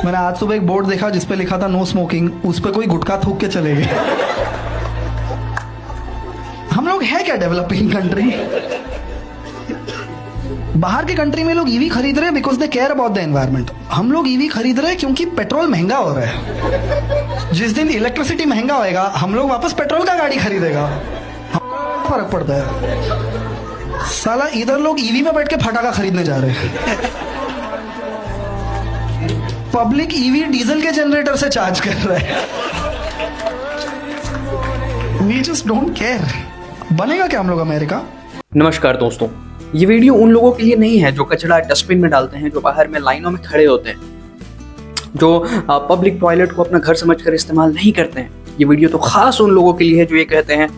मैंने आज सुबह एक बोर्ड देखा जिस पे लिखा था नो स्मोकिंग, उस पे कोई गुटखा थूक के चले गए। हम लोग है क्या डेवलपिंग कंट्री? बाहर के कंट्री में लोग ईवी खरीद रहे हैं because they care about the environment. हम लोग ईवी खरीद रहे हैं क्योंकि पेट्रोल महंगा हो रहा है। जिस दिन इलेक्ट्रिसिटी महंगा होएगा हम लोग वापस पेट्रोल का गाड़ी खरीदेगा। फर्क पड़ता है साला। इधर लोग ईवी में बैठ के फटाका खरीदने जा रहे हैं, पब्लिक ईवी डीजल के जनरेटर से चार्ज कर रहा है। We just don't care। बनेगा क्या हम लोग अमेरिका? नमस्कार दोस्तों, ये वीडियो उन लोगों के लिए नहीं है जो कचरा डस्टबिन में डालते हैं, जो बाहर में लाइनों में खड़े होते हैं, जो पब्लिक टॉयलेट को अपना घर समझकर इस्तेमाल नहीं करते हैं। ये वीडियो तो खास उन लोगों के लिए है जो ये कहते हैं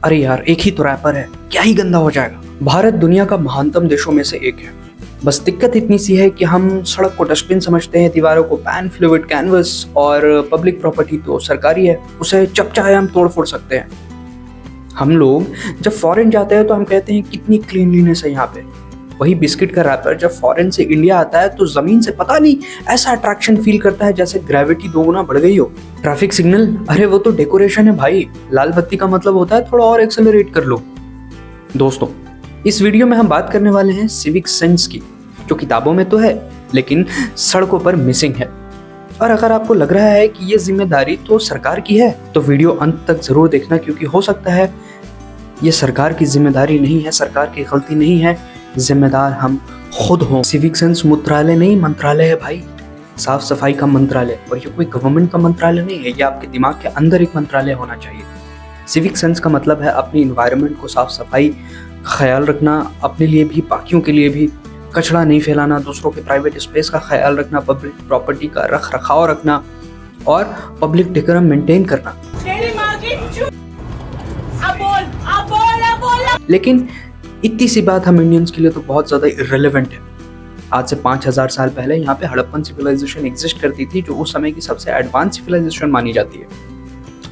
अरे यार एक ही तो रैपर है, क्या ही गंदा हो जाएगा। भारत दुनिया का महानतम देशों में से एक है, बस दिक्कत इतनी सी है कि हम सड़क को डस्टबिन समझते हैं, दीवारों को पैन फ्लूइड कैनवस, और पब्लिक प्रॉपर्टी तो सरकारी है, उसे जब चाहे हम तोड़ फोड़ सकते हैं। हम लोग जब फॉरेन जाते हैं तो हम कहते हैं कितनी क्लीनलीनेस है यहाँ पे। वही बिस्किट का रैपर जब फॉरेन से इंडिया आता है तो जमीन से पता नहीं ऐसा अट्रैक्शन फील करता है जैसे ग्रेविटी 2 गुना बढ़ गई हो। ट्रैफिक सिग्नल, अरे वो तो डेकोरेशन है भाई, लाल बत्ती का मतलब होता है थोड़ा और एक्सेलरेट कर लो। दोस्तों, इस वीडियो में हम बात करने वाले हैं सिविक सेंस की, जो किताबों में तो है लेकिन सड़कों पर मिसिंग है। और अगर आपको लग रहा है कि ये जिम्मेदारी तो सरकार की है तो वीडियो अंत तक जरूर देखना, क्योंकि हो सकता है ये सरकार की जिम्मेदारी नहीं है, सरकार की गलती नहीं है, जिम्मेदार हम खुद हों। सिविक सेंस मंत्रालय नहीं, मंत्रालय है भाई, साफ सफाई का मंत्रालय। और ये कोई गवर्नमेंट का मंत्रालय नहीं है, ये आपके दिमाग के अंदर एक मंत्रालय होना चाहिए। सिविक सेंस का मतलब है अपनी इन्वायरमेंट को साफ सफाई ख्याल रखना, अपने लिए भी बाकियों के लिए भी, कचरा नहीं फैलाना, दूसरों के प्राइवेट स्पेस का ख्याल रखना, पब्लिक प्रॉपर्टी का रख रखाव रखना और पब्लिक डेकोरम मेंटेन करना। लेकिन इतनी सी बात हम इंडियंस के लिए तो बहुत ज़्यादा इर्रेलेवेंट है। आज से 5000 साल पहले यहाँ पे हड़प्पन सिविलाइजेशन एग्जिस्ट करती थी, जो उस समय की सबसे एडवांस सिविलाइजेशन मानी जाती है।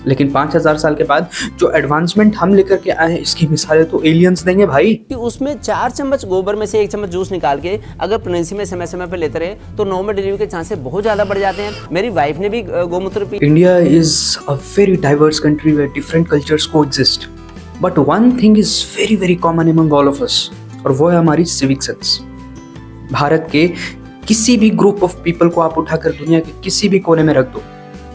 लेकिन 5000 साल के बाद जो एडवांसमेंट हम लेकर के आए हैं, इसकी मिसालें तो एलियंस देंगे भाई। कि उसमें 4 चम्मच गोबर में से 1 चम्मच जूस निकाल के अगर प्रेगनेंसी में समय समय पर लेते रहे तो नॉर्मल डिलीवरी के चांसेस बहुत ज्यादा बढ़ जाते हैं। मेरी वाइफ ने भी गोमूत्र पी। India is a very diverse country where different cultures coexist, but one thing is very very common among all of us, और वो है हमारी सिविक सेंस। भारत के किसी भी ग्रुप ऑफ पीपल को आप उठाकर दुनिया के किसी भी कोने में रख दो,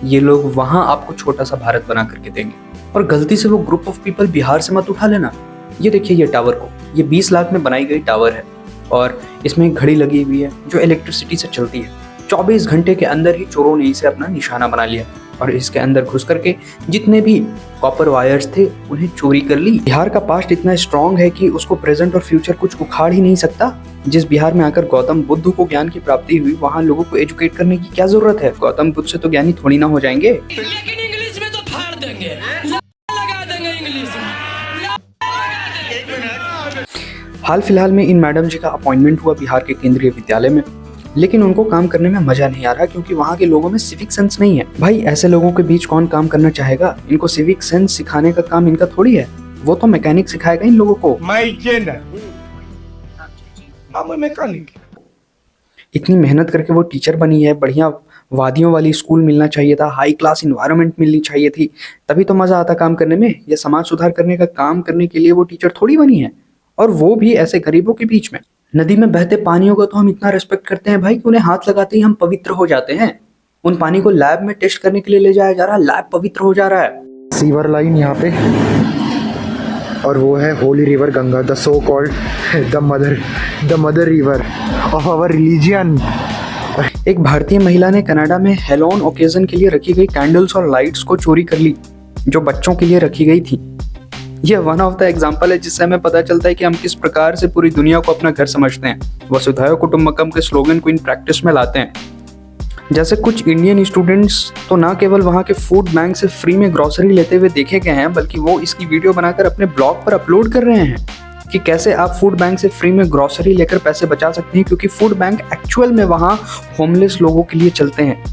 ये लोग वहां आपको छोटा सा भारत बना करके देंगे। और गलती से वो ग्रुप ऑफ पीपल बिहार से मत उठा लेना। ये देखिए ये टावर को, ये 20 लाख में बनाई गई टावर है और इसमें एक घड़ी लगी हुई है जो इलेक्ट्रिसिटी से चलती है। 24 घंटे के अंदर ही चोरों ने इसे अपना निशाना बना लिया और इसके अंदर घुस करके जितने भी कॉपर वायर्स थे उन्हें चोरी कर ली। बिहार का पास्ट इतना स्ट्रॉन्ग है कि उसको प्रेजेंट और फ्यूचर कुछ उखाड़ ही नहीं सकता। जिस बिहार में आकर गौतम बुद्ध को ज्ञान की प्राप्ति हुई, वहाँ लोगों को एजुकेट करने की क्या जरूरत है? गौतम बुद्ध से तो ज्ञानी थोड़ी ना हो जाएंगे। लेकिन इंग्लिश में तो फाड़ देंगे, लगा देंगे इंग्लिश में। हाल फिलहाल में इन मैडम जी का अपॉइंटमेंट हुआ बिहार के केंद्रीय विद्यालय में, लेकिन उनको काम करने में मजा नहीं आ रहा क्योंकि वहाँ के लोगों में सिविक सेंस नहीं है। भाई ऐसे लोगों के बीच कौन काम करना चाहेगा? इनको सिविक सेंस सिखाने का काम इनका थोड़ी है, वो तो मैकेनिक सिखाएगा इन लोगों को। मैकेनिक इतनी मेहनत करके वो टीचर बनी है, बढ़िया वादियों वाली स्कूल मिलना चाहिए था, हाई क्लास इन्वायरमेंट मिलनी चाहिए थी, तभी तो मजा आता काम करने में। ये समाज सुधार करने का काम करने के लिए वो टीचर थोड़ी बनी है, और वो भी ऐसे गरीबों के बीच में। नदी में बहते पानियों का तो हम इतना रिस्पेक्ट करते हैं भाई कि उन्हें हाथ लगाते ही हम पवित्र हो जाते हैं। उन पानी को लैब में टेस्ट करने के लिए ले जाया जा रहा है, लैब पवित्र हो जा रहा है। सीवर लाइन यहाँ पे, और वो है holy river Ganga, the so called the mother river of our religion. एक भारतीय महिला ने कनाडा में हेलोन ओकेजन के लिए रखी गई कैंडल्स और लाइट्स को चोरी कर ली, जो बच्चों के लिए रखी गई थी। यह वन ऑफ द एग्जाम्पल है जिससे हमें पता चलता है कि हम किस प्रकार से पूरी दुनिया को अपना घर समझते हैं, वसुधैव कुटुंबकम के स्लोगन को इन प्रैक्टिस में लाते हैं। जैसे कुछ इंडियन स्टूडेंट्स तो ना केवल वहाँ के फूड बैंक से फ्री में ग्रोसरी लेते हुए देखे गए हैं, बल्कि वो इसकी वीडियो बनाकर अपने ब्लॉग पर अपलोड कर रहे हैं कि कैसे आप फूड बैंक से फ्री में ग्रोसरी लेकर पैसे बचा सकते हैं, क्योंकि फूड बैंक एक्चुअल में वहाँ होमलेस लोगों के लिए चलते हैं।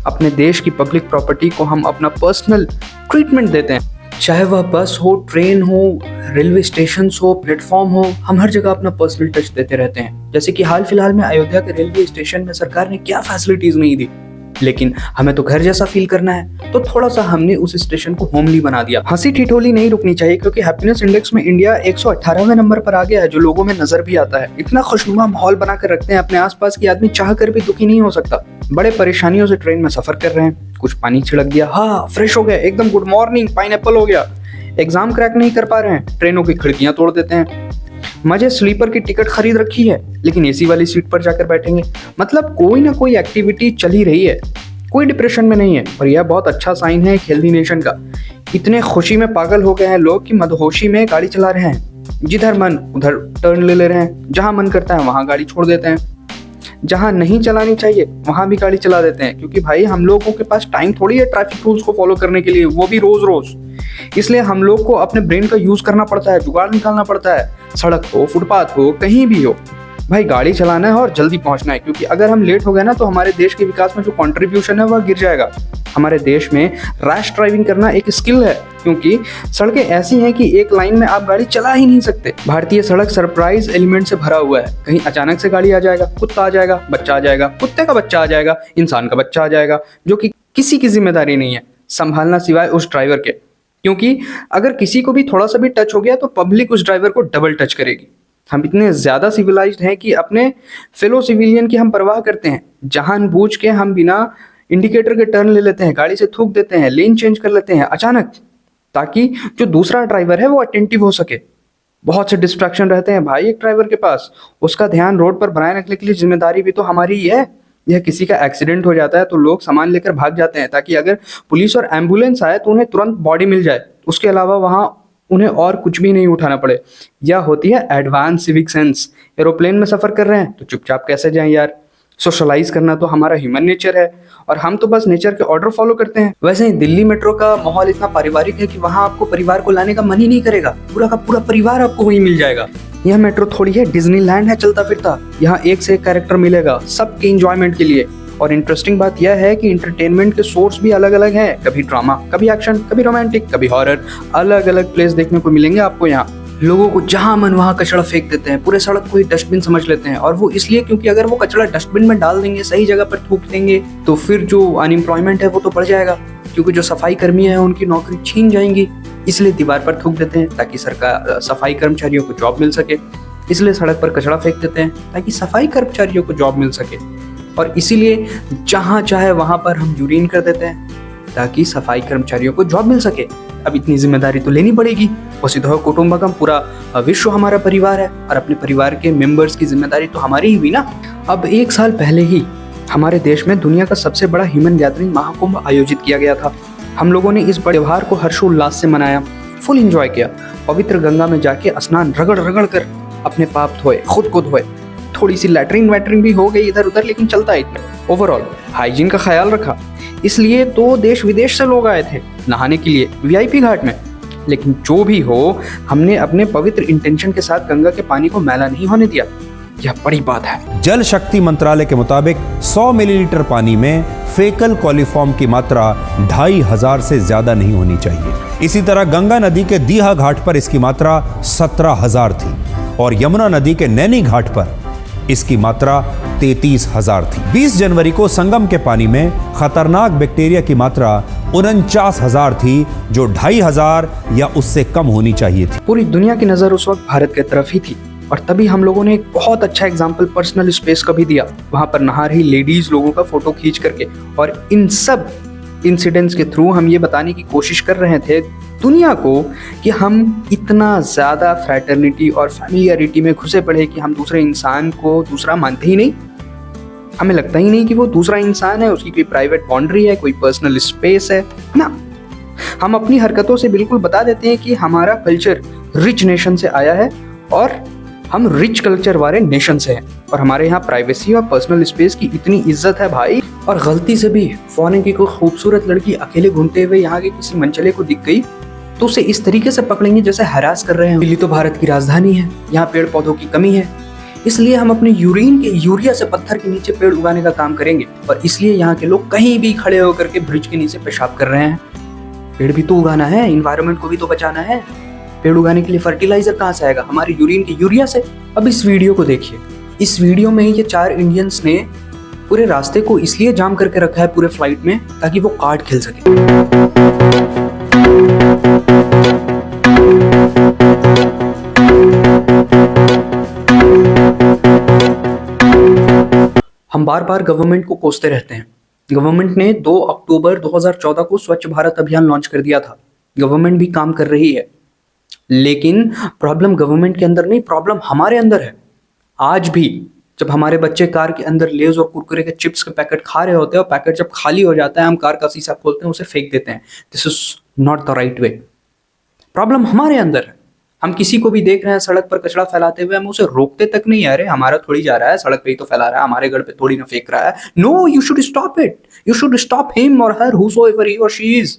अपने देश की पब्लिक प्रॉपर्टी को हम अपना पर्सनल ट्रीटमेंट देते हैं, चाहे वह बस हो, ट्रेन हो, रेलवे स्टेशन हो, प्लेटफॉर्म हो, हम हर जगह अपना पर्सनल टच देते रहते हैं। जैसे कि हाल फिलहाल में अयोध्या के रेलवे स्टेशन में सरकार ने क्या फैसिलिटीज नहीं दी, लेकिन हमें तो घर जैसा फील करना है, तो थोड़ा सा हमने उस स्टेशन को होमली बना दिया। हंसी ठिठोली नहीं रुकनी चाहिए, क्योंकि हैप्पीनेस इंडेक्स में इंडिया 118वें नंबर पर आ गया है, जो लोगों में नजर भी आता है। इतना खुशनुमा माहौल बना कर रखते हैं अपने आसपास की आदमी चाह कर भी दुखी नहीं हो सकता। बड़े परेशानियों से ट्रेन में सफर कर रहे हैं, कुछ पानी छिड़क दिया, हाँ फ्रेश हो गया, एकदम गुड मॉर्निंग, पाइनएप्पल हो गया। एग्जाम क्रैक नहीं कर पा रहे हैं, ट्रेनों की खिड़कियां तोड़ देते हैं। मजे स्लीपर की टिकट खरीद रखी है, लेकिन एसी वाली सीट पर जाकर बैठेंगे। मतलब कोई ना कोई एक्टिविटी चल ही रही है, कोई डिप्रेशन में नहीं है। और यह बहुत अच्छा साइन है एक हेल्दी नेशन का। इतने खुशी में पागल हो गए हैं लोग कि मदहोशी में गाड़ी चला रहे हैं, जिधर मन उधर टर्न ले रहे हैं, जहां मन करता है वहां गाड़ी छोड़ देते हैं, जहां नहीं चलानी चाहिए वहां भी गाड़ी चला देते हैं। क्योंकि भाई हम लोगों के पास टाइम थोड़ी है ट्रैफिक रूल्स को फॉलो करने के लिए, वो भी रोज रोज। इसलिए हम लोग को अपने ब्रेन का यूज करना पड़ता है, जुगाड़ निकालना पड़ता है, सड़क हो, फुटपाथ हो, कहीं भी हो, भाई गाड़ी चलाना है और जल्दी पहुंचना है। क्योंकि अगर हम लेट हो गए ना तो हमारे देश के विकास में जो कंट्रीब्यूशन है वह गिर जाएगा। हमारे देश में रैश ड्राइविंग करना एक स्किल है, क्योंकि सड़कें ऐसी हैं कि एक लाइन में आप गाड़ी चला ही नहीं सकते। भारतीय सड़क सरप्राइज एलिमेंट से भरा हुआ है। कहीं अचानक से गाड़ी आ जाएगा, कुत्ता आ जाएगा, बच्चा आ जाएगा, कुत्ते का बच्चा आ जाएगा, इंसान का बच्चा आ जाएगा, जो कि किसी की जिम्मेदारी नहीं है संभालना सिवाय उस ड्राइवर के। क्योंकि अगर किसी को भी थोड़ा सा भी टच हो गया तो पब्लिक उस ड्राइवर को डबल टच करेगी। हम इतने ज्यादा सिविलाइज्ड हैं कि अपने फेलो सिविलियन की हम परवाह करते हैं। जानबूझ के हम बिना इंडिकेटर के टर्न ले लेते हैं, गाड़ी से थूक देते हैं, लेन चेंज कर लेते हैं अचानक, ताकि जो दूसरा ड्राइवर है वो अटेंटिव हो सके। बहुत से डिस्ट्रैक्शन रहते हैं भाई एक ड्राइवर के पास, उसका ध्यान रोड पर बनाए रखने के लिए जिम्मेदारी भी तो हमारी ही है। यह किसी का एक्सीडेंट हो जाता है तो लोग सामान लेकर भाग जाते हैं, ताकि अगर पुलिस और एम्बुलेंस आए तो उन्हें तुरंत बॉडी मिल जाए, उसके अलावा वहाँ उन्हें और कुछ भी नहीं उठाना पड़े। यह होती है एडवांस सिविक सेंस। एरोप्लेन में सफर कर रहे हैं तो चुपचाप कैसे जाएं यार। सोशलाइज करना तो हमारा ह्यूमन नेचर है, और हम तो बस नेचर के ऑर्डर फॉलो करते हैं। वैसे ही दिल्ली मेट्रो का माहौल इतना पारिवारिक है कि वहाँ आपको परिवार को लाने का मन ही नहीं करेगा, पूरा का पूरा परिवार आपको वहीं मिल जाएगा। यह मेट्रो थोड़ी है डिज्नीलैंड है चलता फिरता, यहाँ एक से एक कैरेक्टर मिलेगा सबके इंजॉयमेंट के लिए। और इंटरेस्टिंग बात यह है कि इंटरटेनमेंट के सोर्स भी अलग अलग हैं, कभी ड्रामा, कभी एक्शन, कभी रोमांटिक, कभी हॉरर। अलग अलग प्लेस देखने को मिलेंगे आपको यहाँ। लोगों को जहां मन वहां कचरा फेंक देते हैं, पूरे सड़क को ही डस्टबिन समझ लेते हैं। और वो इसलिए क्योंकि अगर वो कचरा डस्टबिन में डाल देंगे, सही जगह पर थूक देंगे, तो फिर जो अनएम्प्लॉयमेंट है वो तो बढ़ जाएगा, क्योंकि जो सफाई कर्मी है उनकी नौकरी छीन जाएंगी। इसलिए दीवार पर थूक देते हैं ताकि सरकार सफाई कर्मचारियों को जॉब मिल सके। इसलिए सड़क पर कचरा फेंक देते हैं ताकि सफाई कर्मचारियों को जॉब मिल सके। और इसीलिए जहां चाहे वहां पर हम यूरिन कर देते हैं ताकि सफाई कर्मचारियों को जॉब मिल सके। अब इतनी जिम्मेदारी तो लेनी पड़ेगी। वसुधैव कुटुंबकम, पूरा विश्व हमारा परिवार है, और अपने परिवार के मेंबर्स की जिम्मेदारी तो हमारी ही हुई ना। अब 1 साल पहले ही हमारे देश में दुनिया का सबसे बड़ा ह्यूमन गैदरिंग महाकुंभ आयोजित किया गया था। हम लोगों ने इस बड़े त्योहार को हर्षोल्लास से मनाया, फुल एंजॉय किया। पवित्र गंगा में जाके स्नान रगड़ रगड़ कर अपने पाप धोए, खुद को धोए। थोड़ी सी लैटरिन वैटरिन भी हो गई इधर उधर, लेकिन चलता है इतना। ओवरऑल हाइजीन का ख्याल रखा, इसलिए तो देश विदेश से लोग आए थे नहाने के लिए वीआईपी घाट में। लेकिन जो भी हो, हमने अपने पवित्र इंटेंशन के साथ गंगा के पानी को मैला नहीं होने दिया। यह बड़ी बात है। जल शक्ति मंत्रालय के मुताबिक 100 मिलीलीटर पानी में फेकल कॉलीफॉर्म की मात्रा 2500 से ज्यादा नहीं होनी चाहिए। इसी तरह गंगा नदी के दीहा घाट पर इसकी मात्रा 17,000 थी, और यमुना नदी के नैनी घाट पर इसकी मात्रा 33,000 थी। 20 जनवरी को संगम के पानी में खतरनाक बैक्टीरिया की मात्रा 49,000 थी, जो 2,500 या उससे कम होनी चाहिए थी। पूरी दुनिया की नजर उस वक्त भारत की तरफ ही थी, और तभी हम लोगों ने एक बहुत अच्छा एग्जाम्पल पर्सनल स्पेस का भी दिया। वहां पर नहा रही लेडीज लोगों का फोटो खींच करके, और इन सब इंसिडेंट्स के थ्रू हम ये बताने की कोशिश कर रहे थे दुनिया को कि हम इतना ज़्यादा फ्रैटर्निटी और फैमिलियरिटी में घुसे पड़े कि हम दूसरे इंसान को दूसरा मानते ही नहीं। हमें लगता ही नहीं कि वो दूसरा इंसान है, उसकी कोई प्राइवेट बाउंड्री है, कोई पर्सनल स्पेस है ना। हम अपनी हरकतों से बिल्कुल बता देते हैं कि हमारा कल्चर रिच नेशन से आया है, और हम रिच कल्चर वाले नेशन से हैं, और हमारे यहाँ प्राइवेसी और पर्सनल स्पेस की इतनी इज्जत है भाई। और गलती से भी फॉरेन की कोई खूबसूरत लड़की अकेले घूमते हुए यहाँ के किसी मंचले को दिख गई तो उसे इस तरीके से पकड़ेंगे जैसे हरास कर रहे हैं। दिल्ली तो भारत की राजधानी है, यहाँ पेड़ पौधों की कमी है, इसलिए हम अपने यूरिन के यूरिया से पत्थर के नीचे पेड़ उगाने का काम करेंगे। और इसलिए यहाँ के लोग कहीं भी खड़े होकर के ब्रिज के नीचे पेशाब कर रहे हैं। पेड़ भी तो उगाना है, इन्वायरमेंट को भी तो बचाना है। पेड़ उगाने के लिए फर्टिलाइजर कहाँ से आएगा? हमारे यूरिन के यूरिया से। अब इस वीडियो को देखिए। इस वीडियो में ये 4 इंडियंस ने पूरे रास्ते को इसलिए जाम करके रखा है पूरे फ्लाइट में ताकि वो कार्ड खेल सके। हम बार बार गवर्नमेंट को कोसते रहते हैं। गवर्नमेंट ने 2 अक्टूबर 2014 को स्वच्छ भारत अभियान लॉन्च कर दिया था। गवर्नमेंट भी काम कर रही है, लेकिन प्रॉब्लम गवर्नमेंट के अंदर नहीं, प्रॉब्लम हमारे अंदर है। आज भी जब हमारे बच्चे कार के अंदर लेज और कुरकुरे के चिप्स के पैकेट खा रहे होते हैं और पैकेट जब खाली हो जाता है, हम कार का शीशा खोलते हैं, उसे फेंक देते हैं। This is not the right way. Problem हमारे अंदर है। हम किसी को भी देख रहे हैं सड़क पर कचरा फैलाते हुए, हम उसे रोकते तक नहीं। अरे हमारा थोड़ी जा रहा है, सड़क पे ही तो फैला रहा है, हमारे घर पे थोड़ी ना फेंक रहा है। No, you should stop it. You should stop him और हर, हूसोएवर ही और शी इज।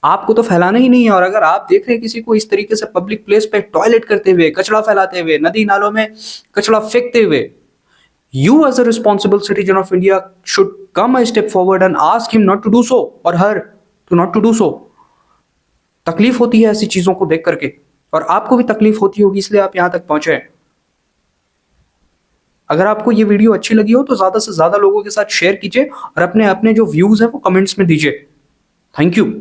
आपको तो फैलाना ही नहीं है। और अगर आप देख रहे हैं किसी को इस तरीके से पब्लिक प्लेस पे टॉयलेट करते हुए, कचरा फैलाते हुए, नदी नालों में कचरा फेंकते हुए, you as a responsible citizen of India should come a step forward and ask him not to do so or her to not to do so। तकलीफ होती है ऐसी चीजों को देख करके, और आपको भी तकलीफ होती होगी, इसलिए आप यहां तक पहुंचे हैं। अगर आपको ये वीडियो अच्छी लगी हो तो ज्यादा से ज्यादा लोगों के साथ शेयर कीजिए और अपने अपने जो व्यूज हैं वो कमेंट्स में दीजिए। Thank you.